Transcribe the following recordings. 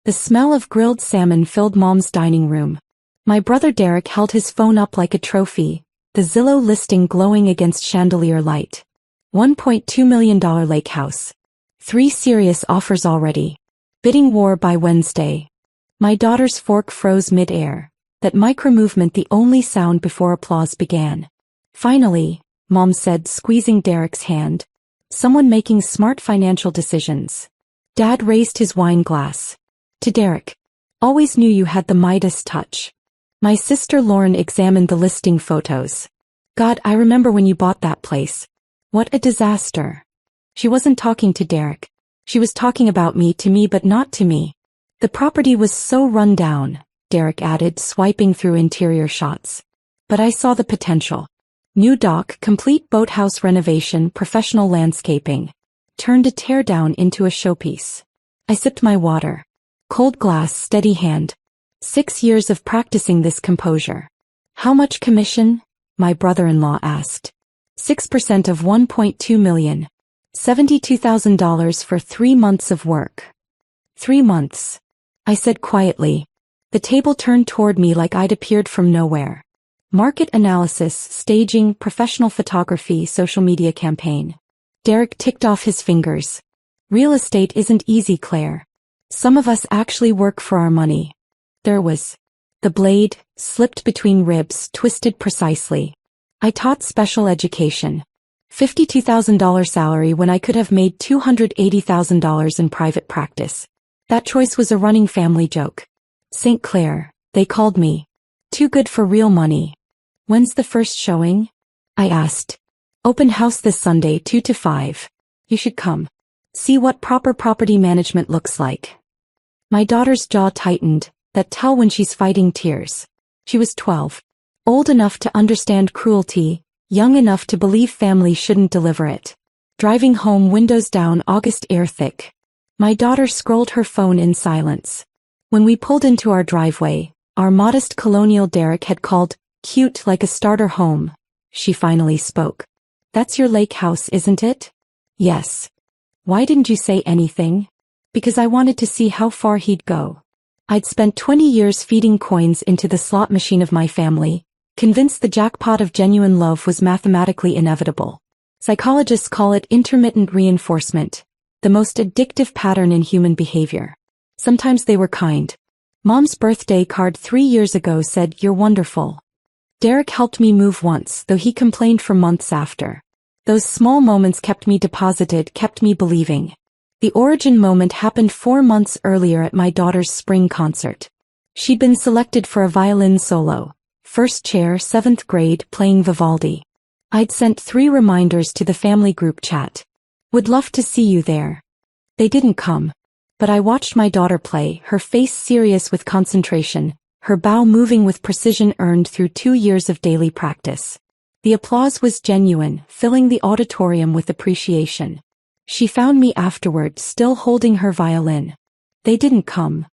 The smell of grilled salmon filled Mom's dining room. My brother Derek held his phone up like a trophy, the Zillow listing glowing against chandelier light. $1.2 million lake house. 3 serious offers already. Bidding war by Wednesday. My daughter's fork froze mid-air, that micro-movement the only sound before applause began. Finally, Mom said, squeezing Derek's hand. Someone making smart financial decisions. Dad raised his wine glass. To Derek. Always knew you had the Midas touch. My sister Lauren examined the listing photos. God, I remember when you bought that place. What a disaster. She wasn't talking to Derek. She was talking about me to me but not to me. The property was so run down, Derek added, swiping through interior shots. But I saw the potential. New dock, complete boathouse renovation, professional landscaping. Turned a teardown into a showpiece. I sipped my water. Cold glass, steady hand. 6 years of practicing this composure. How much commission? My brother-in-law asked. 6% of $1.2 million. $72,000 for 3 months of work. 3 months. I said quietly. The table turned toward me like I'd appeared from nowhere. Market analysis, staging, professional photography, social media campaign. Derek ticked off his fingers. Real estate isn't easy, Claire. Some of us actually work for our money. There was. The blade, slipped between ribs, twisted precisely. I taught special education. $52,000 salary when I could have made $280,000 in private practice. That choice was a running family joke. St. Clair, they called me. Too good for real money. When's the first showing? I asked. Open house this Sunday 2 to 5. You should come. See what proper property management looks like. My daughter's jaw tightened, that tell when she's fighting tears. She was 12. Old enough to understand cruelty, young enough to believe family shouldn't deliver it. Driving home, windows down, August air thick. My daughter scrolled her phone in silence. When we pulled into our driveway, our modest colonial Derek had called, cute like a starter home. She finally spoke. That's your lake house, isn't it? Yes. Why didn't you say anything? Because I wanted to see how far he'd go. I'd spent 20 years feeding coins into the slot machine of my family, convinced the jackpot of genuine love was mathematically inevitable. Psychologists call it intermittent reinforcement, the most addictive pattern in human behavior. Sometimes they were kind. Mom's birthday card 3 years ago said, "You're wonderful." Derek helped me move once, though he complained for months after. Those small moments kept me deposited, kept me believing. The origin moment happened 4 months earlier at my daughter's spring concert. She'd been selected for a violin solo. First chair, 7th grade, playing Vivaldi. I'd sent 3 reminders to the family group chat. Would love to see you there. They didn't come. But I watched my daughter play, her face serious with concentration, her bow moving with precision earned through 2 years of daily practice. The applause was genuine, filling the auditorium with appreciation. She found me afterward, still holding her violin. They didn't come.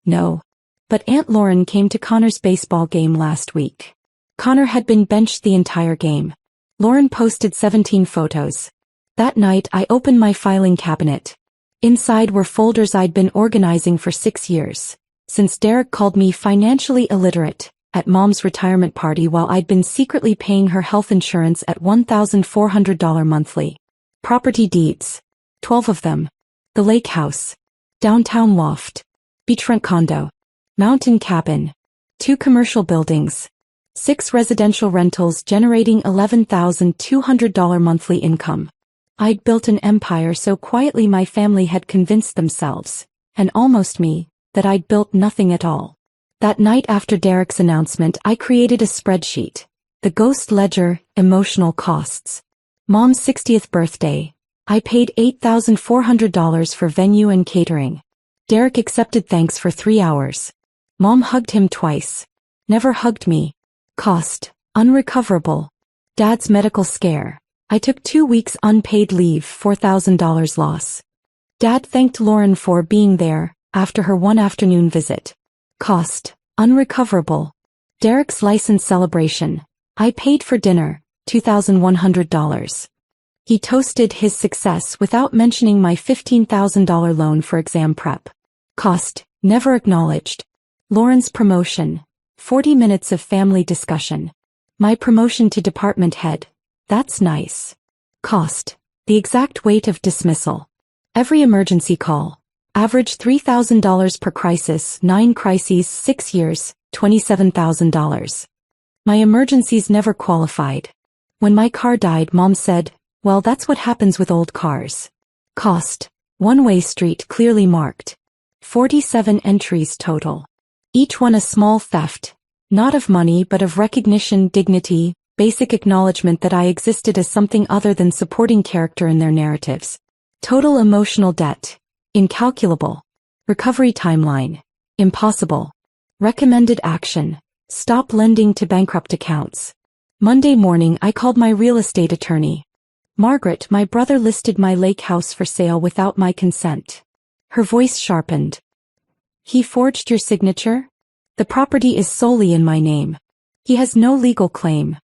No. But Aunt Lauren came to Connor's baseball game last week. Connor had been benched the entire game. Lauren posted 17 photos. That night I opened my filing cabinet. Inside were folders I'd been organizing for 6 years, since Derek called me financially illiterate, at Mom's retirement party while I'd been secretly paying her health insurance at $1,400 monthly. Property deeds. 12 of them. The lake house. Downtown loft. Beachfront condo. Mountain cabin. 2 commercial buildings. 6 residential rentals generating $11,200 monthly income. I'd built an empire so quietly my family had convinced themselves, and almost me, that I'd built nothing at all. That night after Derek's announcement I created a spreadsheet. The ghost ledger, emotional costs. Mom's 60th birthday. I paid $8,400 for venue and catering. Derek accepted thanks for 3 hours. Mom hugged him twice. Never hugged me. Cost. Unrecoverable. Dad's medical scare. I took 2 weeks unpaid leave, $4,000 loss. Dad thanked Lauren for being there, after her one afternoon visit. Cost. Unrecoverable. Derek's license celebration. I paid for dinner, $2,100. He toasted his success without mentioning my $15,000 loan for exam prep. Cost. Never acknowledged. Lauren's promotion. 40 minutes of family discussion. My promotion to department head. That's nice. Cost. The exact weight of dismissal. Every emergency call. Average $3,000 per crisis, 9 crises, 6 years, $27,000. My emergencies never qualified. When my car died, Mom said, well, that's what happens with old cars. Cost. One-way street clearly marked. 47 entries total. Each one a small theft. Not of money but of recognition, dignity, basic acknowledgement that I existed as something other than supporting character in their narratives. Total emotional debt. Incalculable. Recovery timeline. Impossible. Recommended action. Stop lending to bankrupt accounts. Monday morning I called my real estate attorney. Margaret, my brother listed my lake house for sale without my consent. Her voice sharpened. He forged your signature? The property is solely in my name. He has no legal claim.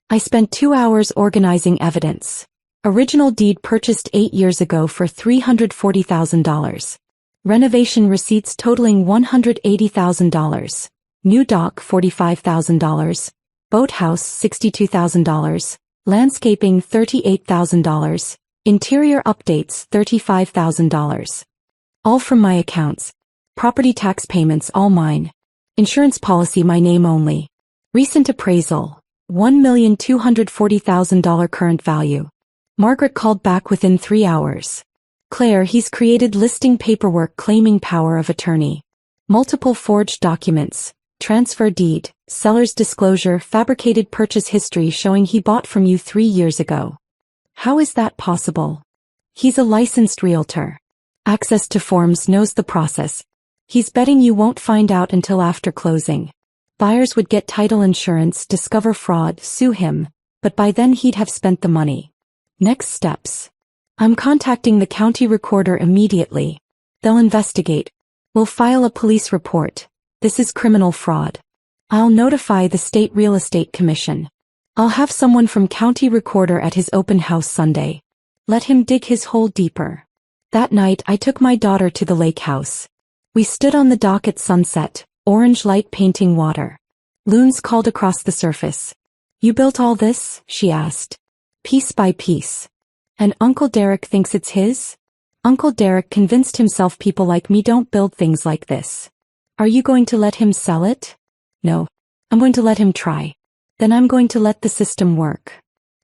I spent 2 hours organizing evidence. Original deed purchased 8 years ago for $340,000. Renovation receipts totaling $180,000. New dock $45,000. Boathouse $62,000. Landscaping $38,000. Interior updates $35,000. All from my accounts. Property tax payments all mine. Insurance policy my name only. Recent appraisal. $1,240,000 current value. Margaret called back within 3 hours. Claire, he's created listing paperwork claiming power of attorney. Multiple forged documents. Transfer deed, seller's disclosure, fabricated purchase history showing he bought from you 3 years ago. How is that possible? He's a licensed realtor. Access to forms, knows the process. He's betting you won't find out until after closing. Buyers would get title insurance, discover fraud, sue him, but by then he'd have spent the money. Next steps. I'm contacting the county recorder immediately. They'll investigate. We'll file a police report. This is criminal fraud. I'll notify the State Real Estate Commission. I'll have someone from county recorder at his open house Sunday. Let him dig his hole deeper. That night I took my daughter to the lake house. We stood on the dock at sunset, orange light painting water. Loons called across the surface. You built all this? She asked. Piece by piece. And Uncle Derek thinks it's his? Uncle Derek convinced himself people like me don't build things like this. Are you going to let him sell it? No. I'm going to let him try. Then I'm going to let the system work.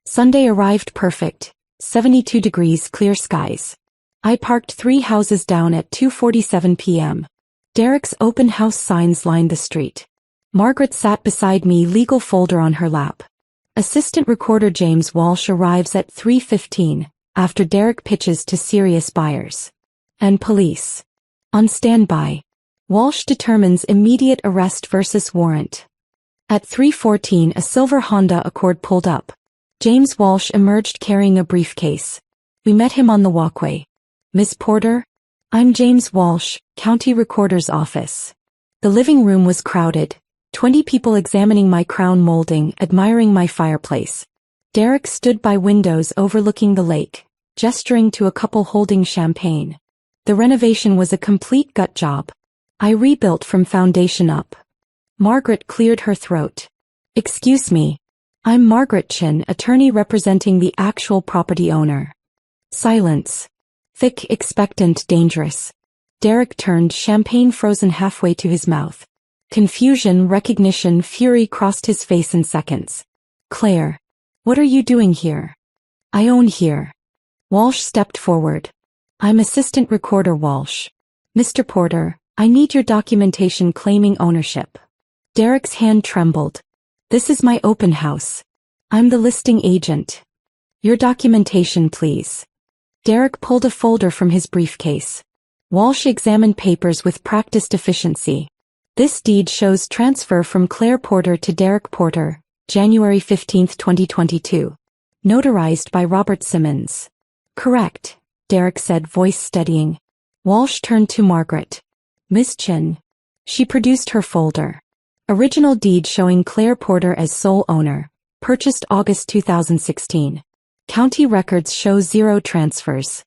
Sunday arrived perfect. 72 degrees, clear skies. I parked 3 houses down at 2:47 p.m. Derek's open house signs lined the street. Margaret sat beside me, legal folder on her lap. Assistant recorder James Walsh arrives at 3:15, after Derek pitches to serious buyers. And police. On standby. Walsh determines immediate arrest versus warrant. At 3:14 a silver Honda Accord pulled up. James Walsh emerged carrying a briefcase. We met him on the walkway. Miss Porter? I'm James Walsh, County Recorder's office. The living room was crowded. 20 people examining my crown molding, admiring my fireplace. Derek stood by windows overlooking the lake, gesturing to a couple holding champagne. The renovation was a complete gut job. I rebuilt from foundation up. Margaret cleared her throat. Excuse me. I'm Margaret Chin, attorney representing the actual property owner. Silence. Thick, expectant, dangerous. Derek turned, champagne frozen halfway to his mouth. Confusion, recognition, fury crossed his face in seconds. Claire. What are you doing here? I own here. Walsh stepped forward. I'm Assistant Recorder Walsh. Mr. Porter, I need your documentation claiming ownership. Derek's hand trembled. This is my open house. I'm the listing agent. Your documentation, please. Derek pulled a folder from his briefcase. Walsh examined papers with practiced efficiency. This deed shows transfer from Claire Porter to Derek Porter, January 15, 2022. Notarized by Robert Simmons. Correct, Derek said, voice steadying. Walsh turned to Margaret. Miss Chin. She produced her folder. Original deed showing Claire Porter as sole owner. Purchased August 2016. County records show 0 transfers.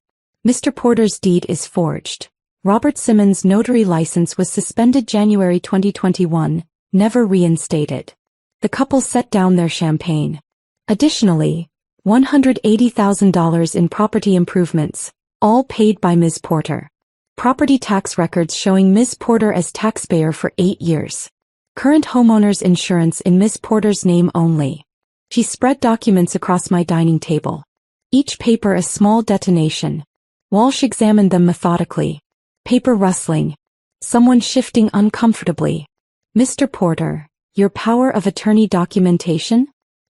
Mr. Porter's deed is forged. Robert Simmons' notary license was suspended January 2021, never reinstated. The couple set down their champagne. Additionally, $180,000 in property improvements, all paid by Ms. Porter. Property tax records showing Ms. Porter as taxpayer for 8 years. Current homeowner's insurance in Ms. Porter's name only. She spread documents across my dining table. Each paper a small detonation. Walsh examined them methodically. Paper rustling. Someone shifting uncomfortably. Mr. Porter, your power of attorney documentation?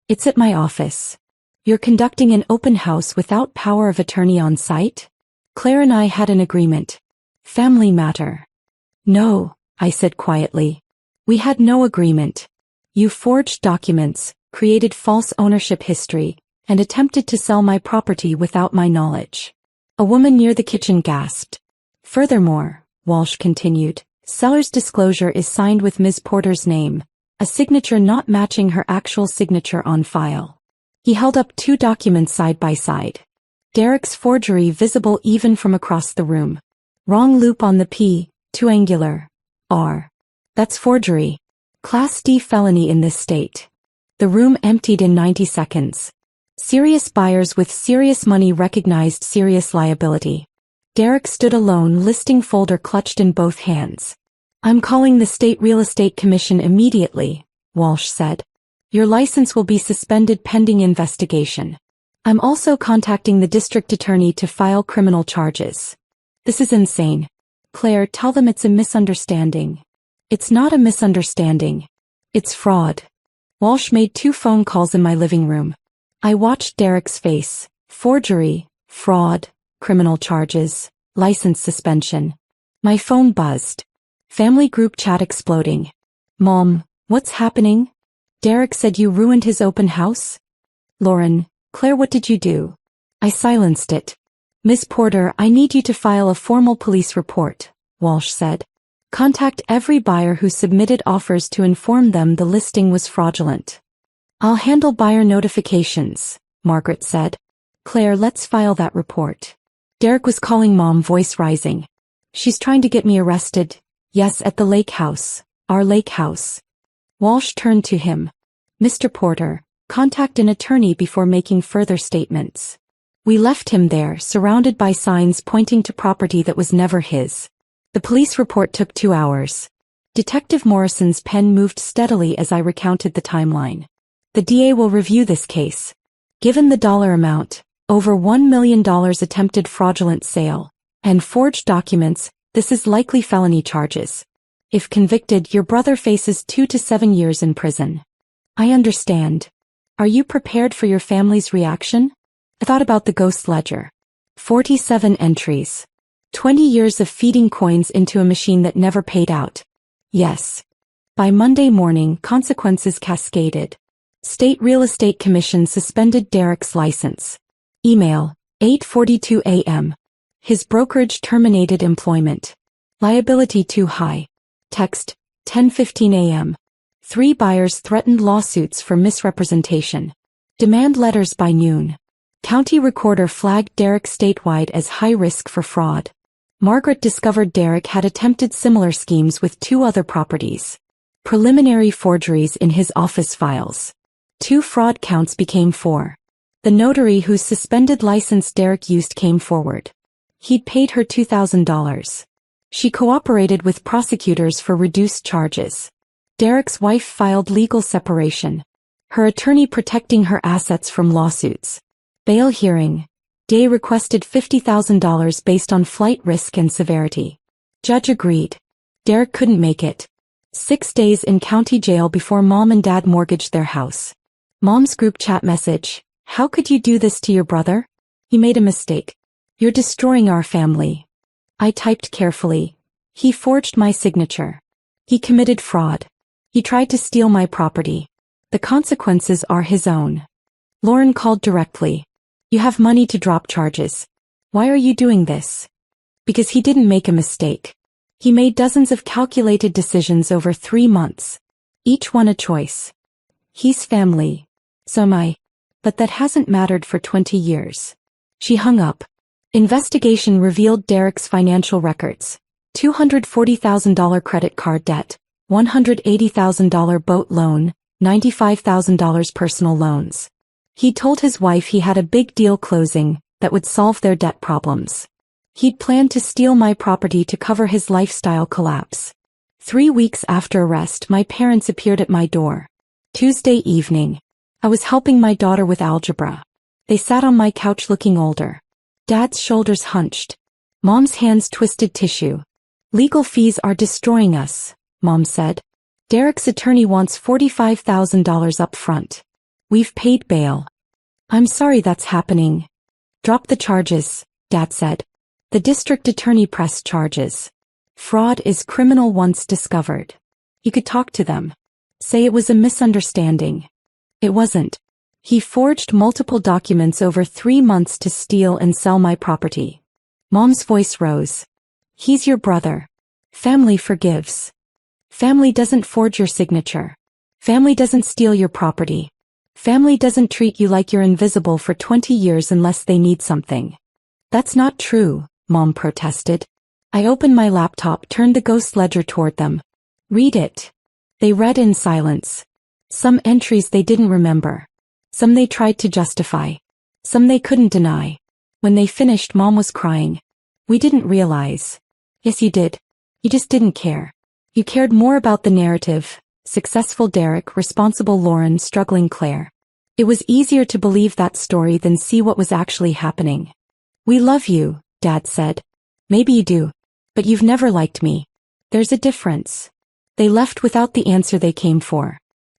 It's at my office. You're conducting an open house without power of attorney on site? Claire and I had an agreement. Family matter. No, I said quietly. We had no agreement. You forged documents, created false ownership history, and attempted to sell my property without my knowledge. A woman near the kitchen gasped. Furthermore, Walsh continued, seller's disclosure is signed with Ms. Porter's name, a signature not matching her actual signature on file. He held up 2 documents side by side. Derek's forgery visible even from across the room. Wrong loop on the P, too angular. R. That's forgery. Class D felony in this state. The room emptied in 90 seconds. Serious buyers with serious money recognized serious liability. Derek stood alone, listing folder clutched in both hands. I'm calling the State Real Estate Commission immediately, Walsh said. Your license will be suspended pending investigation. I'm also contacting the district attorney to file criminal charges. This is insane. Claire, tell them it's a misunderstanding. It's not a misunderstanding. It's fraud. Walsh made 2 phone calls in my living room. I watched Derek's face. Forgery, fraud, criminal charges, license suspension. My phone buzzed. Family group chat exploding. Mom, what's happening? Derek said you ruined his open house? Lauren, Claire, what did you do? I silenced it. Miss Porter, I need you to file a formal police report, Walsh said. Contact every buyer who submitted offers to inform them the listing was fraudulent. I'll handle buyer notifications, Margaret said. Claire, let's file that report. Derek was calling Mom, voice rising. She's trying to get me arrested. Yes, at the lake house, our lake house. Walsh turned to him. Mr. Porter, contact an attorney before making further statements. We left him there, surrounded by signs pointing to property that was never his. The police report took 2 hours. Detective Morrison's pen moved steadily as I recounted the timeline. The DA will review this case. Given the dollar amount, over $1 million attempted fraudulent sale, and forged documents, this is likely felony charges. If convicted, your brother faces 2 to 7 years in prison. I understand. Are you prepared for your family's reaction? I thought about the ghost ledger. 47 entries. 20 years of feeding coins into a machine that never paid out. Yes. By Monday morning, consequences cascaded. State Real Estate Commission suspended Derek's license. Email, 8:42 a.m. His brokerage terminated employment. Liability too high. Text, 10:15 a.m. 3 buyers threatened lawsuits for misrepresentation. Demand letters by noon. County recorder flagged Derek statewide as high risk for fraud. Margaret discovered Derek had attempted similar schemes with 2 other properties. Preliminary forgeries in his office files. 2 fraud counts became 4. The notary whose suspended license Derek used came forward. He'd paid her $2,000. She cooperated with prosecutors for reduced charges. Derek's wife filed legal separation. Her attorney protecting her assets from lawsuits. Bail hearing. Day requested $50,000 based on flight risk and severity. Judge agreed. Derek couldn't make it. 6 days in county jail before Mom and Dad mortgaged their house. Mom's group chat message. How could you do this to your brother? He made a mistake. You're destroying our family. I typed carefully. He forged my signature. He committed fraud. He tried to steal my property. The consequences are his own. Lauren called directly. You have money to drop charges. Why are you doing this? Because he didn't make a mistake. He made dozens of calculated decisions over 3 months. Each one a choice. He's family. So am I. But that hasn't mattered for 20 years. She hung up. Investigation revealed Derek's financial records. $240,000 credit card debt, $180,000 boat loan, $95,000 personal loans. He told his wife he had a big deal closing that would solve their debt problems. He'd planned to steal my property to cover his lifestyle collapse. 3 weeks after arrest, my parents appeared at my door. Tuesday evening. I was helping my daughter with algebra. They sat on my couch looking older. Dad's shoulders hunched. Mom's hands twisted tissue. Legal fees are destroying us, Mom said. Derek's attorney wants $45,000 up front. We've paid bail. I'm sorry that's happening. Drop the charges, Dad said. The district attorney pressed charges. Fraud is criminal once discovered. You could talk to them. Say it was a misunderstanding. It wasn't. He forged multiple documents over 3 months to steal and sell my property. Mom's voice rose. He's your brother. Family forgives. Family doesn't forge your signature. Family doesn't steal your property. Family doesn't treat you like you're invisible for 20 years unless they need something. That's not true, Mom protested. I opened my laptop, turned the ghost ledger toward them. Read it. They read in silence. Some entries they didn't remember. Some they tried to justify. Some they couldn't deny. When they finished, Mom was crying. We didn't realize. Yes, you did. You just didn't care. You cared more about the narrative. Successful Derek, responsible Lauren, struggling Claire. It was easier to believe that story than see what was actually happening. We love you, Dad said. Maybe you do. But you've never liked me. There's a difference. They left without the answer they came for.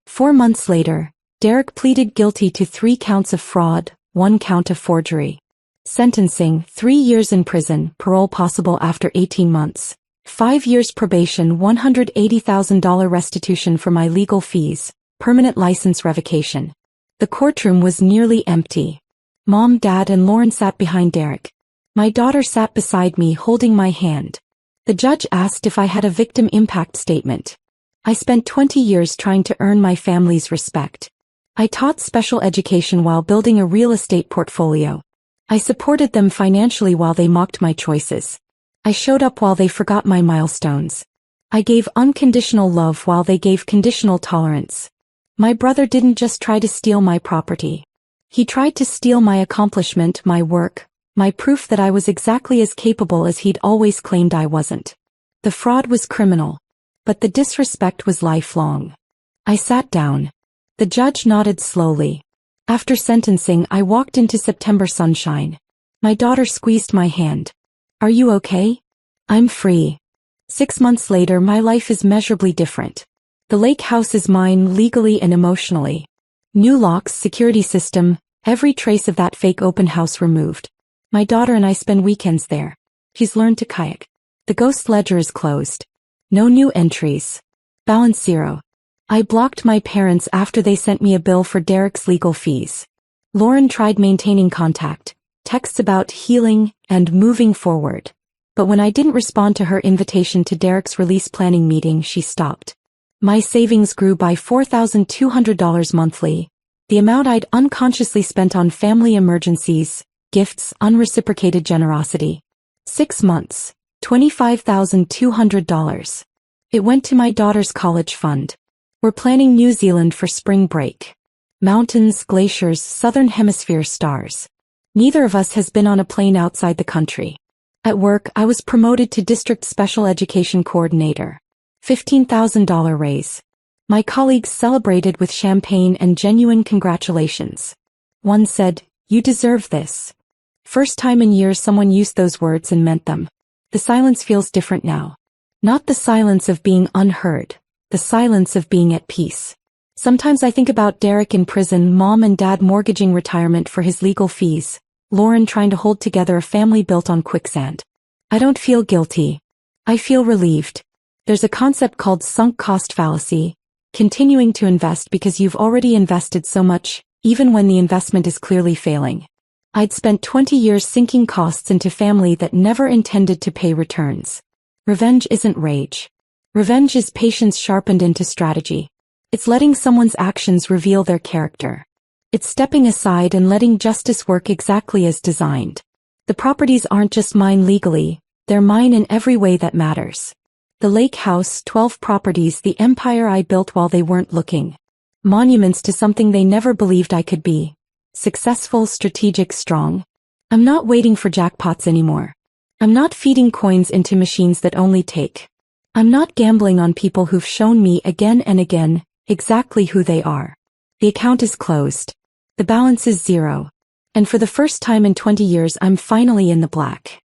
4 months later, Derek pleaded guilty to 3 counts of fraud, 1 count of forgery. Sentencing: 3 years in prison, parole possible after 18 months. 5 years probation, $180,000 restitution for my legal fees, permanent license revocation. The courtroom was nearly empty. Mom, Dad, and Lauren sat behind Derek. My daughter sat beside me holding my hand. The judge asked if I had a victim impact statement. I spent 20 years trying to earn my family's respect. I taught special education while building a real estate portfolio. I supported them financially while they mocked my choices. I showed up while they forgot my milestones. I gave unconditional love while they gave conditional tolerance. My brother didn't just try to steal my property. He tried to steal my accomplishment, my work, my proof that I was exactly as capable as he'd always claimed I wasn't. The fraud was criminal. But the disrespect was lifelong. I sat down. The judge nodded slowly. After sentencing, I walked into September sunshine. My daughter squeezed my hand. Are you okay? I'm free. 6 months later, my life is measurably different. The lake house is mine legally and emotionally. New locks, security system, every trace of that fake open house removed. My daughter and I spend weekends there. She's learned to kayak. The ghost ledger is closed. No new entries. Balance 0. I blocked my parents after they sent me a bill for Derek's legal fees. Lauren tried maintaining contact, texts about healing and moving forward. But when I didn't respond to her invitation to Derek's release planning meeting, she stopped. My savings grew by $4,200 monthly, the amount I'd unconsciously spent on family emergencies, gifts, unreciprocated generosity. 6 months, $25,200. It went to my daughter's college fund. We're planning New Zealand for spring break. Mountains, glaciers, southern hemisphere stars. Neither of us has been on a plane outside the country. At work, I was promoted to district special education coordinator. $15,000 raise. My colleagues celebrated with champagne and genuine congratulations. One said, "You deserve this." First time in years someone used those words and meant them. The silence feels different now. Not the silence of being unheard, the silence of being at peace. Sometimes I think about Derek in prison, Mom and Dad mortgaging retirement for his legal fees, Lauren trying to hold together a family built on quicksand. I don't feel guilty. I feel relieved. There's a concept called sunk cost fallacy, continuing to invest because you've already invested so much, even when the investment is clearly failing. I'd spent 20 years sinking costs into family that never intended to pay returns. Revenge isn't rage. Revenge is patience sharpened into strategy. It's letting someone's actions reveal their character. It's stepping aside and letting justice work exactly as designed. The properties aren't just mine legally, they're mine in every way that matters. The lake house, 12 properties, the empire I built while they weren't looking. Monuments to something they never believed I could be. Successful, strategic, strong. I'm not waiting for jackpots anymore. I'm not feeding coins into machines that only take. I'm not gambling on people who've shown me again and again exactly who they are. The account is closed. The balance is zero. And for the first time in 20 years, I'm finally in the black.